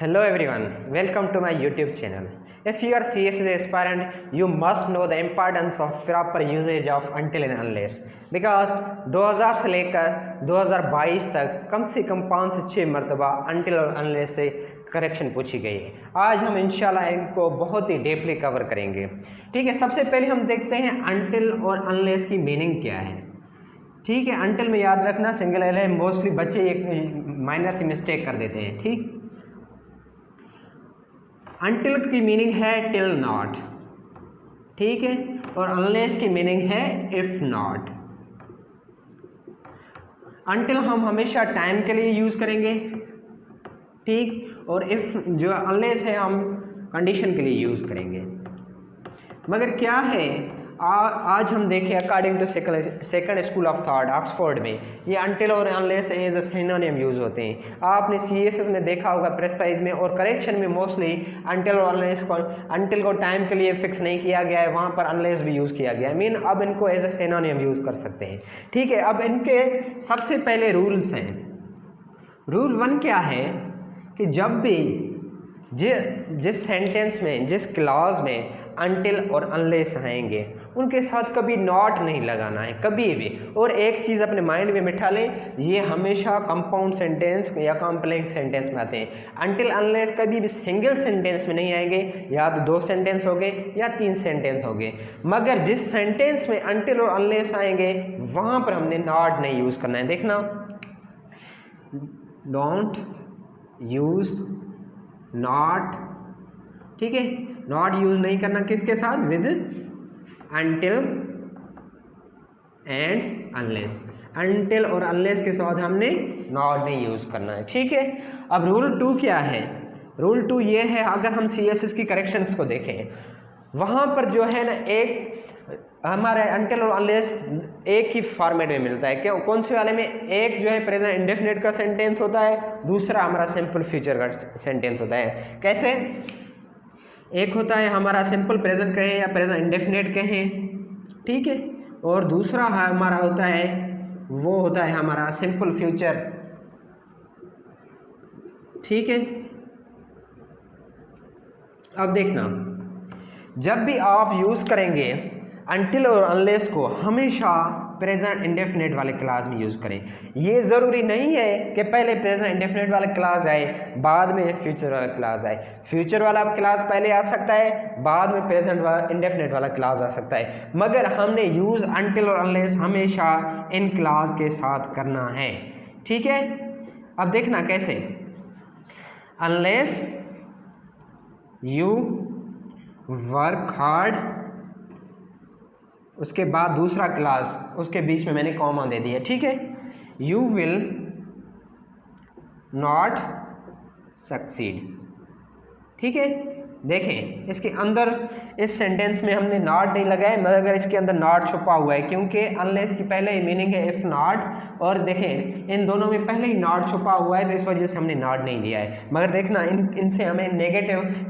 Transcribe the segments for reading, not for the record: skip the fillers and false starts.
Hello everyone, welcome to my YouTube channel. If you are CSS aspirant, you must know the importance of proper usage of until and unless because 2000 से लेकर 2022 तक कम से कम 5 से 6 मरतबा until और unless से correction पूछी गई है। आज हम इंशाल्लाह इनको बहुत ही डीपली कवर करेंगे। ठीक है, सबसे पहले हम देखते हैं until और unless की मीनिंग क्या है। ठीक है, until में याद रखना सिंगल एल है, मोस्टली बच्चे एक माइनर सी मिस्टेक कर देते हैं। ठीक, अनटिल की मीनिंग है टिल नॉट, ठीक है, और अनलेस की मीनिंग है इफ नॉट। अनटिल हम हमेशा टाइम के लिए यूज करेंगे, ठीक, और इफ जो अनलेस है हम कंडीशन के लिए यूज करेंगे। मगर क्या है आज हम देखें according to second school of thought Oxford में ये अनटिल और unless as a synonym use होते हैं। आपने सीएसएस में देखा होगा प्रेसाइज में और करेक्शन में मोस्टली अनटिल और अनलेस को अनटिल को टाइम के लिए फिक्स नहीं किया गया है, वहाँ पर अनलेस भी यूज़ किया गया है। मीन अब इनको एज अ सिनोनिम यूज़ कर सकते हैं। ठीक है, अब इनके सबसे पहले रूल्स हैं। रूल 1 क्या है कि जब भी जिस सेंटेंस में जिस क्लॉज में अनटिल और अनलेस आएंगे उनके साथ कभी नॉट नहीं लगाना है, कभी भी। और एक चीज़ अपने माइंड में बिठा लें, ये हमेशा कंपाउंड सेंटेंस या कॉम्प्लेक्स सेंटेंस में आते हैं। अनटिल अनलेस कभी भी सिंगल सेंटेंस में नहीं आएंगे, या तो 2 सेंटेंस हो गए या 3 सेंटेंस हो गए। मगर जिस सेंटेंस में अनटिल और अनलेस आएंगे वहाँ पर हमने नॉट नहीं यूज़ करना है। देखना, डोंट यूज़ नॉट, ठीक है, नॉट यूज नहीं करना किसके साथ, with until and unless. Until और अनलेस के साथ हमने नॉट नहीं यूज करना है। ठीक है, अब रूल 2 क्या है। रूल 2 ये है, अगर हम सीएसएस की करेक्शंस को देखें वहाँ पर जो है ना एक हमारे अनटिल और अनलेस एक ही फॉर्मेट में मिलता है। क्या कौन से वाले में, एक जो है प्रेजेंट इंडेफिनिट का सेंटेंस होता है, दूसरा हमारा सिंपल फ्यूचर का सेंटेंस होता है। कैसे, एक होता है हमारा सिंपल प्रेजेंट कहें या प्रेजेंट इंडेफिनिट कहें, ठीक है, और दूसरा हमारा होता है वो होता है हमारा सिंपल फ्यूचर। ठीक है, अब देखना, जब भी आप यूज करेंगे अनटिल और अनलेस को हमेशा प्रेजेंट इंडेफिनिट वाले क्लास में यूज करें। ये ज़रूरी नहीं है कि पहले प्रेजेंट इंडेफिनिट वाला क्लास आए बाद में फ्यूचर वाला क्लास आए। फ्यूचर वाला क्लास पहले आ सकता है, बाद में प्रेजेंट वाला इंडेफिनिट वाला क्लास आ सकता है, मगर हमने यूज अनटिल और अनलेस हमेशा इन क्लास के साथ करना है। ठीक है, अब देखना कैसे, अनलेस यू वर्क हार्ड, उसके बाद दूसरा क्लास, उसके बीच में मैंने कॉमा दे दिया। ठीक है, यू विल नॉट सक्सीड। ठीक है, देखें इसके अंदर इस सेंटेंस में हमने नॉट नहीं लगाया, मगर इसके अंदर नॉट छुपा हुआ है क्योंकि अनलेस की पहले ही मीनिंग है इफ नॉट, और देखें इन दोनों में पहले ही नॉट छुपा हुआ है तो इस वजह से हमने नॉट नहीं दिया है। मगर देखना इनसे हमें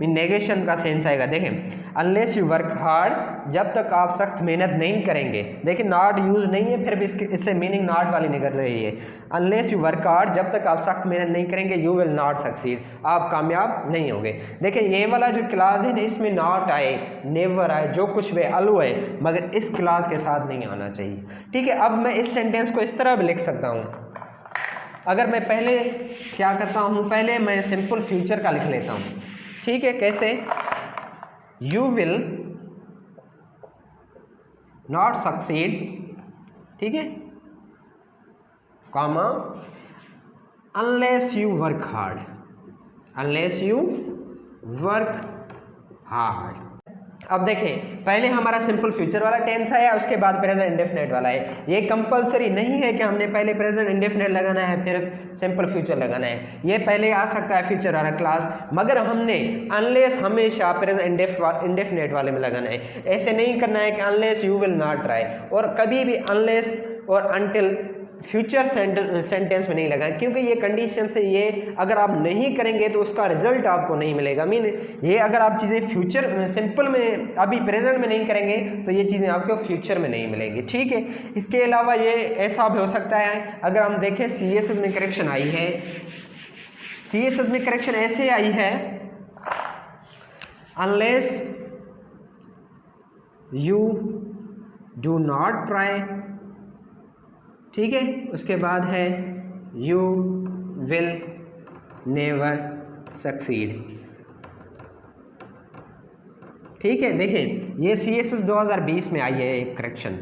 नेगेशन का सेंस आएगा। देखें, अनलेस यू वर्क हार्ड, जब तक आप सख्त मेहनत नहीं करेंगे, देखिए नॉट यूज नहीं है फिर भी इससे मीनिंग नॉट वाली निकल रही है। अनलेस यू वर्क हार्ड, जब तक आप सख्त मेहनत नहीं करेंगे, यू विल नॉट सक्सीड, आप कामयाब नहीं होंगे। देखिए ये वाला जो क्लास है ना, इसमें नॉट आए, नेवर आए, जो कुछ भी अलू है, मगर इस क्लास के साथ नहीं आना चाहिए। ठीक है, अब मैं इस सेंटेंस को इस तरह भी लिख सकता हूं। अगर मैं पहले क्या करता हूं, पहले मैं सिंपल फ्यूचर का लिख लेता हूं। ठीक है, कैसे, यू विल नॉट सक्सीड, ठीक है, comma, unless you work hard, unless you work hard. अब देखें, पहले हमारा सिंपल फ्यूचर वाला टेंस है, उसके बाद प्रेजेंट इंडेफिनिट वाला है। ये कंपलसरी नहीं है कि हमने पहले प्रेजेंट इंडेफिनिट लगाना है फिर सिंपल फ्यूचर लगाना है। ये पहले आ सकता है फ्यूचर वाला क्लास, मगर हमने अनलेस हमेशा प्रेजेंट इंडेफिनिट वाले में लगाना है। ऐसे नहीं करना है कि unless you will not try, और कभी भी अनलेस और अनटिल फ्यूचर सेंटेंस में नहीं लगाएं, क्योंकि ये कंडीशन से ये अगर आप नहीं करेंगे तो उसका रिजल्ट आपको नहीं मिलेगा। मीन ये अगर आप चीज़ें फ्यूचर सिंपल में अभी प्रेजेंट में नहीं करेंगे तो ये चीज़ें आपको फ्यूचर में नहीं मिलेंगी। ठीक है, इसके अलावा ये ऐसा भी हो सकता है, अगर हम देखें सीएसएस में करेक्शन आई है, CSS में करेक्शन ऐसे आई है, unless you do not try, ठीक है, उसके बाद है यू विल नेवर सक्सीड। ठीक है, देखें ये CSS 2020 में आई है एक करेक्शन।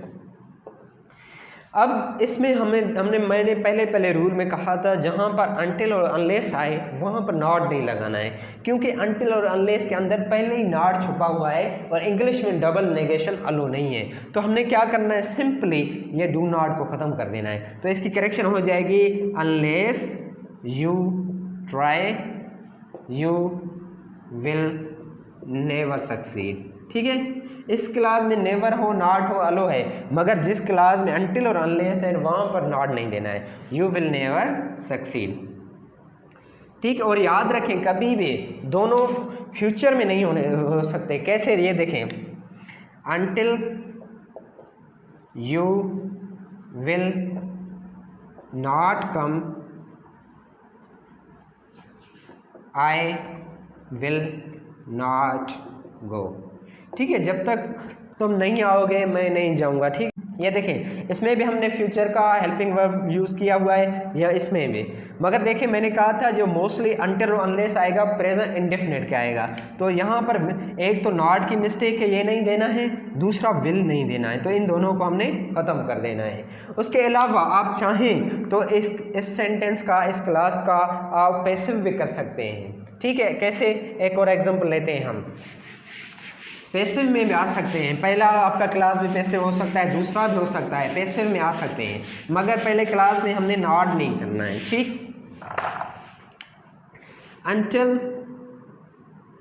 अब इसमें मैंने पहले रूल में कहा था जहाँ पर अनटिल और अनलेस आए वहाँ पर नॉट नहीं लगाना है, क्योंकि अनटिल और अनलेस के अंदर पहले ही नॉट छुपा हुआ है और इंग्लिश में डबल नेगेशन अलो नहीं है। तो हमने क्या करना है, सिंपली ये डू नॉट को ख़त्म कर देना है। तो इसकी करेक्शन हो जाएगी unless you try you will never succeed. ठीक है, इस क्लास में नेवर हो, नॉट हो, अलो है, मगर जिस क्लास में अनटिल और अनलेस है वहाँ पर नॉट नहीं देना है, यू विल नेवर सक्सीड। ठीक, और याद रखें कभी भी दोनों फ्यूचर में नहीं हो सकते। कैसे, ये देखें, until you will not come I will not go. ठीक है, जब तक तुम नहीं आओगे मैं नहीं जाऊंगा। ठीक, ये देखें इसमें भी हमने फ्यूचर का हेल्पिंग वर्ब यूज़ किया हुआ है, या इसमें भी, मगर देखिए मैंने कहा था जो मोस्टली अनटिल और अनलेस आएगा प्रेजेंट इंडेफिनिट का आएगा। तो यहाँ पर एक तो नॉट की मिस्टेक है, ये नहीं देना है, दूसरा विल नहीं देना है, तो इन दोनों को हमने ख़त्म कर देना है। उसके अलावा आप चाहें तो इस सेंटेंस का, इस क्लास का आप पैसिव भी कर सकते हैं। ठीक है, कैसे, एक और एग्जांपल लेते हैं हम। पैसिव में भी आ सकते हैं, पहला आपका क्लास भी पैसिव हो सकता है, दूसरा भी हो सकता है, पैसिव में आ सकते हैं, मगर पहले क्लास में हमने नॉट नहीं करना है। ठीक, अनटिल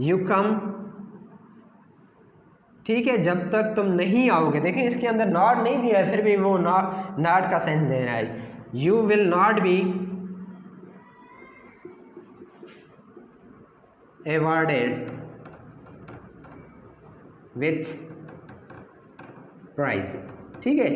यू कम, ठीक है, जब तक तुम नहीं आओगे। देखें इसके अंदर नॉट नहीं दिया है, फिर भी वो नॉट का सेंस दे रहा है। You will not be awarded with prize। ठीक है,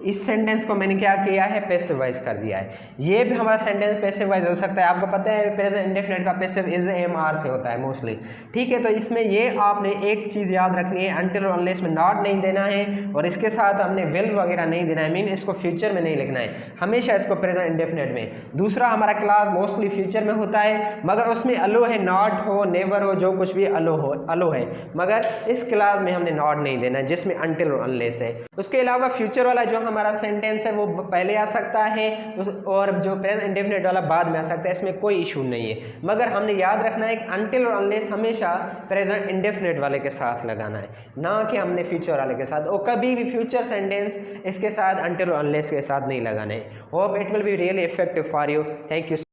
इस सेंटेंस को मैंने क्या किया है, पैसिव वाइज कर दिया है। ये भी हमारा सेंटेंस पैसिव वाइज हो सकता है, आपको पता है प्रेजेंट इंडेफिनिट का पैसिव इज एम आर से होता है मोस्टली। ठीक है, तो इसमें ये आपने एक चीज़ याद रखनी है, अनटिल और अनलेस में नॉट नहीं देना है, और इसके साथ हमने विल वगैरह नहीं देना है, मीन इसको फ्यूचर में नहीं लिखना है, हमेशा इसको प्रेजेंट इंडेफिनिट में। दूसरा, हमारा क्लास मोस्टली फ्यूचर में होता है, मगर उसमें अलो है, नॉट हो, नेवर हो, जो कुछ भी अलो है, मगर इस क्लास में हमने नॉट नहीं देना है जिसमें अनटिल और अनलेस है। उसके अलावा फ्यूचर वाला जो हमारा सेंटेंस है वो पहले आ सकता है, और जो प्रेजेंट इंडेफिनिट वाला बाद में आ सकता है, इसमें कोई इशू नहीं है, मगर हमने याद रखना है कि अनटिल और अनलेस हमेशा प्रेजेंट इंडेफिनिट वाले के साथ लगाना है, ना कि हमने फ्यूचर वाले के साथ, और कभी भी फ्यूचर सेंटेंस इसके साथ अनटिल और अनलेस के साथ नहीं लगाना है। Hope it will be really effective for you. Thank you.